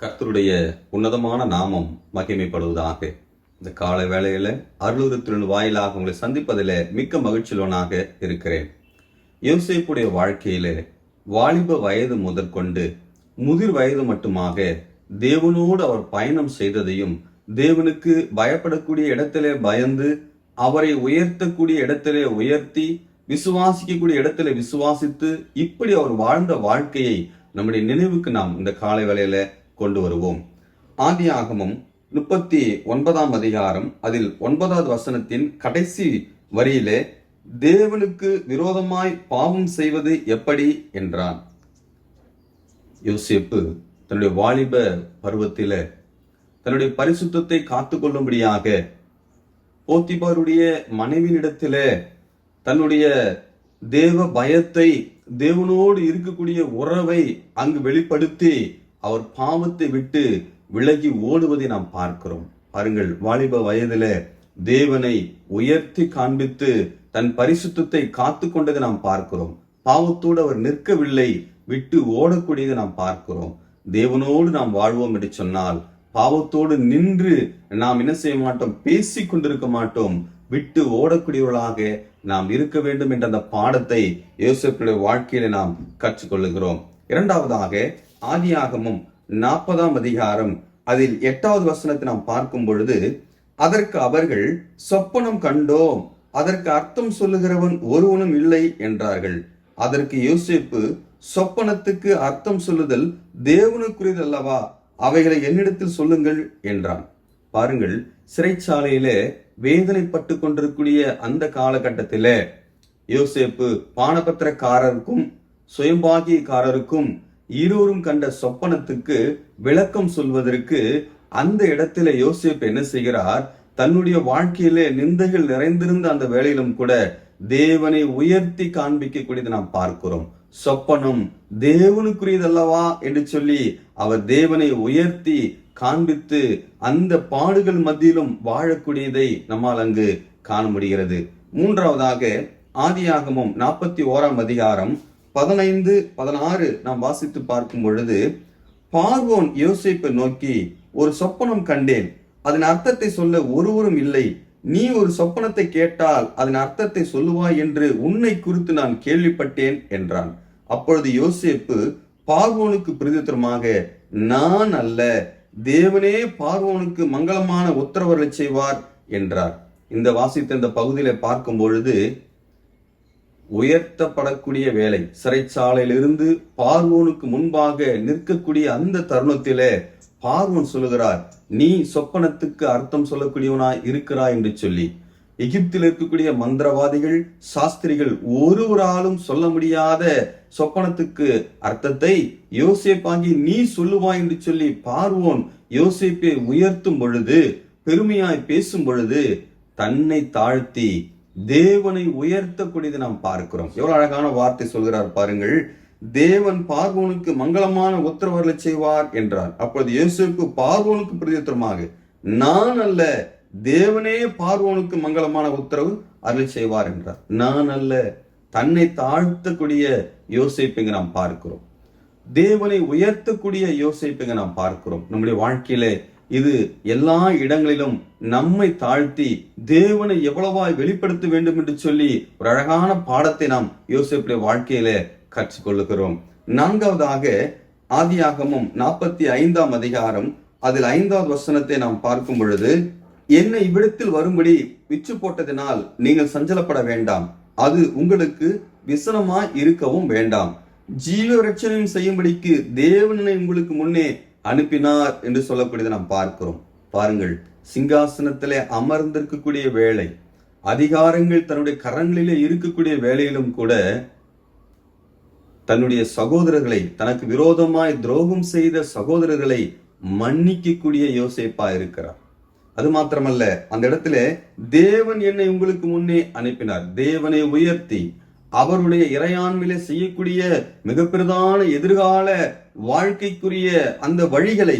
கர்த்தருடைய உன்னதமான நாமம் மகிமைப்படுவதாக. இந்த காலை வேளையில அருளுருத்தின் வாயிலாக உங்களை சந்திப்பதில் மிக்க மகிழ்ச்சியுள்ளவனாக இருக்கிறேன். யோசேப்புடைய வாழ்க்கையில வாலிப வயது முதற்கொண்டு முதிர் வயது மட்டுமாக தேவனோடு அவர் பயணம் செய்ததையும், தேவனுக்கு பயப்படக்கூடிய இடத்திலே பயந்து, அவரை உயர்த்தக்கூடிய இடத்திலே உயர்த்தி, விசுவாசிக்கக்கூடிய இடத்திலே விசுவாசித்து, இப்படி அவர் வாழ்ந்த வாழ்க்கையை நம்முடைய நினைவுக்கு நாம் இந்த காலை வேளையில கொண்டு வருவோம். ஆதியாகமம் 39 அதிகாரம் அதில் 9வது வசனத்தின் கடைசி வரியிலே தேவனுக்கு விரோதமாய் பாவம் செய்வது எப்படி என்றான். யோசேப்பு தன்னுடைய வாலிப பருவத்தில தன்னுடைய பரிசுத்தத்தை காத்து கொள்ளும்படியாக போத்திபாருடைய மனைவியிடத்தில தன்னுடைய தேவ பயத்தை, தேவனோடு இருக்கக்கூடிய உறவை அங்கு வெளிப்படுத்தி அவர் பாவத்தை விட்டு விலகி ஓடுவதை நாம் பார்க்கிறோம். பாருங்கள், வாலிப வயதில தேவனை உயர்த்தி காண்பித்து தன் பரிசுத்தத்தை காத்து கொண்டதை நாம் பார்க்கிறோம். பாவத்தோடு அவர் நிற்கவில்லை, விட்டு ஓடக்கூடியதை நாம் பார்க்கிறோம். தேவனோடு நாம் வாழ்வோம் என்று சொன்னால் பாவத்தோடு நின்று நாம் என்ன செய்ய மாட்டோம், பேசிக் கொண்டிருக்க மாட்டோம், விட்டு ஓடக்கூடியவர்களாக நாம் இருக்க வேண்டும் என்ற அந்த பாடத்தை யோசேப்புடைய வாழ்க்கையில நாம் கற்றுக்கொள்ளுகிறோம். இரண்டாவதாக ஆதியாகமம் 40 அதிகாரம் அதில் 8வது வசனத்தை நாம் பார்க்கும் பொழுது, அதற்கு அவர்கள் சொப்பனம் கண்டோம், அதற்கு அர்த்தம் சொல்லுகிறவன் ஒருவனும் இல்லை என்றார்கள். அதற்கு யோசேப்பு, சொப்பனத்துக்கு அர்த்தம் சொல்லுதல் தேவனுக்குரியது அல்லவா, அவைகளை என்னிடத்தில் சொல்லுங்கள் என்றான். பாருங்கள், சிறைச்சாலையிலே வேதனைப்பட்டு கொண்டிருக்கூடிய அந்த காலகட்டத்தில யோசேப்பு பானபத்திரக்காரருக்கும் சுயம்பாகியக்காரருக்கும் இருவரும் கண்ட சொப்பனத்துக்கு விளக்கம் சொல்வதற்கு அந்த இடத்துல யோசேப்பு என்ன செய்கிறார், தன்னுடைய வாழ்க்கையிலே நிந்தைகள் நிறைந்திருந்த அந்த வேளையிலும் கூட தேவனை உயர்த்தி காண்பிக்கக்கூடியதை நாம் பார்க்கிறோம். சொப்பனம் தேவனுக்குரியதல்லவா என்று சொல்லி அவர் தேவனை உயர்த்தி காண்பித்து அந்த பாடுகள் மத்தியிலும் வாழக்கூடியதை நம்மால் அங்கு காண முடிகிறது. மூன்றாவதாக ஆதியாகமம் 41 அதிகாரம் 15, 16 நாம் வாசித்து பார்க்கும் பொழுது, பார்வோன் யோசேப்பை நோக்கி, ஒரு சொப்பனம் கண்டேன், அதன் அர்த்தத்தை சொல்ல ஒருவரும் இல்லை, நீ ஒரு சொப்பனத்தை கேட்டால் அதன் அர்த்தத்தை சொல்லுவாய் என்று உன்னை குறித்து நான் கேள்விப்பட்டேன் என்றான். அப்பொழுது யோசேப்பு பார்வோனுக்கு பிரதியுத்தரமாக, நான் அல்ல, தேவனே பார்வோனுக்கு மங்களமான உத்தரவுகளை செய்வார் என்றார். இந்த வாசித்த இந்த பகுதியில பார்க்கும் பொழுது உயர்த்தப்படக்கூடிய வேலை, சிறைச்சாலையிலிருந்து பார்வோனுக்கு முன்பாக நிற்கக்கூடிய அந்த தருணத்திலே பார்வோன் சொல்லுகிறார், நீ சொப்பனத்துக்கு அர்த்தம் சொல்லக்கூடியவனாய் இருக்கிறாய் என்று சொல்லி. எகிப்தில் இருக்கக்கூடிய மந்திரவாதிகள், சாஸ்திரிகள் ஒருவராலும் சொல்ல முடியாத சொப்பனத்துக்கு அர்த்தத்தை யோசேப்பாகி நீ சொல்லுவாய் என்று சொல்லி பார்வோன் யோசேப்பை உயர்த்தும் பொழுது, பெருமையாய் பேசும் பொழுது தன்னை தாழ்த்தி தேவனை உயர்த்தக்கூடியதை நாம் பார்க்கிறோம். எவ்வளவு அழகான வார்த்தை சொல்கிறார் பாருங்கள், தேவன் பார்வோனுக்கு மங்களமான உத்தரவுகளை செய்வார் என்றார். அப்பொழுது யோசேப்பு பார்வோனுக்கு பிரதியுத்தரமாக, நான் அல்ல, தேவனே பார்வோனுக்கு மங்களமான உத்தரவு அருளை செய்வார் என்றார். நான் அல்ல, தன்னை தாழ்த்தக்கூடிய யோசேப்புங்க நாம் பார்க்கிறோம். தேவனை உயர்த்தக்கூடிய யோசேப்புங்க நாம் பார்க்கிறோம். நம்முடைய வாழ்க்கையில இது எல்லா இடங்களிலும் நம்மை தாழ்த்தி தேவனை எவ்வளவாய் வெளிப்படுத்த வேண்டும் என்று சொல்லி ஒரு அழகான பாடத்தை நாம் யோசேப்புடைய வாழ்க்கையில கற்றுக்கொள்ளுகிறோம். நான்காவதாக ஆதியாகமம் 45 அதிகாரம் அதில் 5வது வசனத்தை நாம் பார்க்கும் பொழுது, என்னை இவ்விடத்தில் வரும்படி விச்சு போட்டதினால் நீங்கள் சஞ்சலப்பட வேண்டாம், அது உங்களுக்கு விசனமாய் இருக்கவும் வேண்டாம், ஜீவ ரட்சணையும் செய்யும்படிக்கு தேவனை உங்களுக்கு முன்னே அனுப்பினார் என்று சொல்லக்கூடியதை நாம் பார்க்கிறோம். பாருங்கள், சிங்காசனத்திலே அமர்ந்திருக்கக்கூடிய வேளை, அதிகாரங்கள் தன்னுடைய கரங்களிலே இருக்கக்கூடிய வேளையிலும் கூட தன்னுடைய சகோதரர்களை, தனக்கு விரோதமாய் துரோகம் செய்த சகோதரர்களை மன்னிக்கக்கூடிய யோசேப்பா இருக்கிறார். அது மாத்திரமல்ல, அந்த இடத்துல தேவன் என்னை உங்களுக்கு முன்னே அனுப்பினார், தேவனை உயர்த்தி அவருடைய இறையாண்மையிலே செய்யக்கூடிய மிக பிரதான எதிர்கால வாழ்க்கைக்குரிய அந்த வழிகளை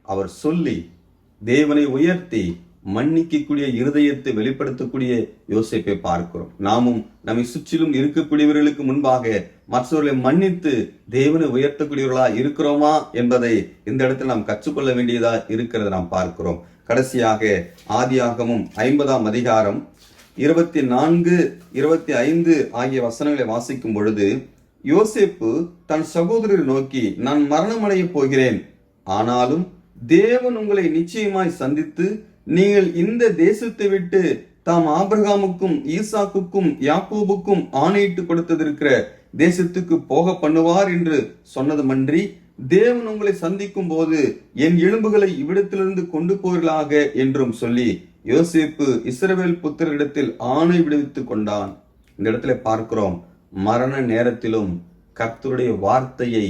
அவர் சொல்லி தேவனை உயர்த்தி மன்னிக்கக்கூடிய இருதயத்தை வெளிப்படுத்தக்கூடிய யோசேப்பை பார்க்கிறோம். நாமும் நம்மை சுற்றிலும் இருக்கக்கூடியவர்களுக்கு முன்பாக மற்றவர்களை மன்னித்து தேவனை உயர்த்தக்கூடியவர்களா இருக்கிறோமா என்பதை இந்த இடத்தில் நாம் கற்றுக்கொள்ள வேண்டியதா இருக்கிறத நாம் பார்க்கிறோம். கடைசியாக ஆதியாகமம் 50ஆம் அதிகாரம் 24, 25 ஆகிய வசனங்களை வாசிக்கும் பொழுது, யோசேப்பு தன் சகோதரரை நோக்கி, நான் மரணமடைய போகிறேன், ஆனாலும் தேவன் உங்களை நிச்சயமாய் சந்தித்து நீங்கள் இந்த தேசத்தை விட்டு தாம் ஆபிரகாமுக்கும் ஈசாக்குக்கும் யாக்கோபுக்கும் ஆணையிட்டு கொடுத்ததிருக்கிற தேசத்துக்கு போக பண்ணுவார் என்று சொன்னதுமன்றி, தேவன் உங்களை சந்திக்கும் போது என் எலும்புகளை இவ்விடத்திலிருந்து கொண்டு போர்களாக என்றும் சொல்லி யோசேப்பு இஸ்ரவேல் புத்திரரிடத்தில் ஆணை விடுவித்துக் கொண்டான். இந்த இடத்துல பார்க்கிறோம், மரண நேரத்திலும் கர்த்தருடைய வார்த்தையை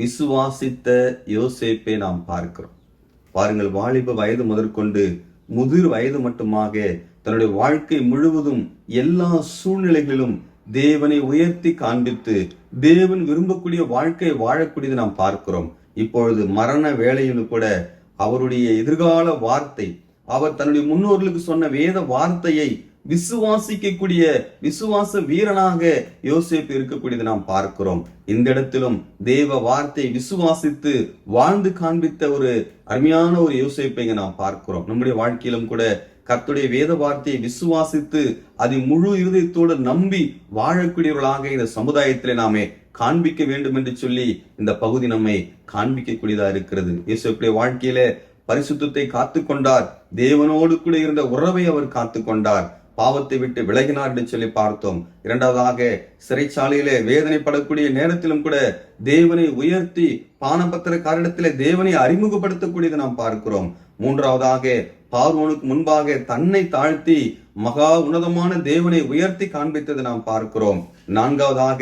விசுவாசித்த யோசேப்பை நாம் பார்க்கிறோம். பாருங்கள், வாலிப வயது முதற்கொண்டு முதிர் வயது மட்டுமாக தன்னுடைய வாழ்க்கை முழுவதும் எல்லா சூழ்நிலைகளிலும் தேவனை உயர்த்தி காண்பித்து தேவன் விரும்பக்கூடிய வாழ்க்கை வாழக்கூடியது நாம் பார்க்கிறோம். இப்பொழுது மரண வேளையிலும் கூட அவருடைய எதிர்கால வார்த்தை, அவர் தன்னுடைய முன்னோர்களுக்கு சொன்ன வேத வார்த்தையை விசுவாசிக்கக்கூடிய விசுவாச வீரனாக யோசேப்பு இருக்கக்கூடியது நாம் பார்க்கிறோம். இந்த இடத்திலும் தேவ வார்த்தையை விசுவாசித்து வாழ்ந்து காண்பித்த ஒரு அருமையான ஒரு யோசேப்பை நாம் பார்க்கிறோம். நம்முடைய வாழ்க்கையிலும் கூட கர்த்தருடைய வேத வார்த்தையை விசுவாசித்து அதை முழு இருதயத்தோடு நம்பி வாழக்கூடியவர்களாக இந்த சமுதாயத்திலே நாமே காண்பிக்க வேண்டும் என்று சொல்லி இந்த பகுதி நம்மை காண்பிக்கக்கூடியதா இருக்கிறது. யோசேப்புடைய வாழ்க்கையில பரிசுத்தத்தை காத்து கொண்டார். தேவனோடு கூட இருந்த உறவை அவர் காத்து கொண்டார். பாவத்தை விட்டு விலகினார் என்று சொல்லி பார்த்தோம். இரண்டாவதாக, சிறைச்சாலையிலே வேதனைப்படக்கூடிய நேரத்திலும் கூட தேவனை உயர்த்தி பானபத்திரக்காரிடத்திலே தேவனை அறிமுகப்படுத்தக்கூடியது நாம் பார்க்கிறோம். மூன்றாவதாக, பார்வோனுக்கு முன்பாக தன்னை தாழ்த்தி மகா உன்னதமான தேவனை உயர்த்தி காண்பித்தது நாம் பார்க்கிறோம். நான்காவதாக,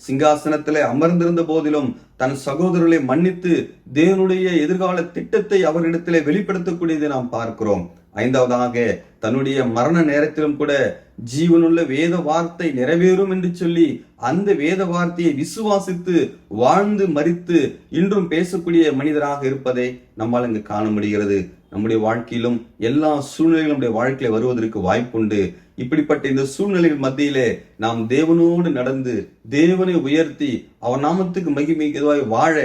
சிங்காசனத்திலே அமர்ந்திருந்த போதிலும் தன் சகோதரர்களை மன்னித்து தேவனுடைய எதிர்கால திட்டத்தை அவரிடத்திலே வெளிப்படுத்தக்கூடியதை நாம் பார்க்கிறோம். ஐந்தாவதாக, தன்னுடைய மரண நேரத்திலும் கூட ஜீவனுள்ள வேத வார்த்தை நிறைவேறும் என்று சொல்லி அந்த வேத வார்த்தையை விசுவாசித்து வாழ்ந்து மரித்து இன்றும் பேசக்கூடிய மனிதராக இருப்பதை நம்மால் இங்கு காண முடிகிறது. நம்முடைய வாழ்க்கையிலும் எல்லா சூழ்நிலைகளும் நம்முடைய வாழ்க்கையில வருவதற்கு வாய்ப்புண்டு. இப்படிப்பட்ட இந்த சூழ்நிலைகள் மத்தியிலே நாம் தேவனோடு நடந்து தேவனை உயர்த்தி அவர் நாமத்துக்கு மகிமையாய் வாழ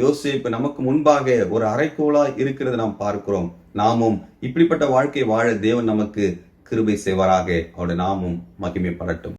யோசேப்பு நமக்கு முன்பாக ஒரு அறைகோலாய் இருக்கிறது நாம் பார்க்கிறோம். நாமும் இப்படிப்பட்ட வாழ்க்கை வாழ தேவன் நமக்கு கிருபை செய்வாராக. அவருடைய நாமும் மகிமைப்படட்டும்.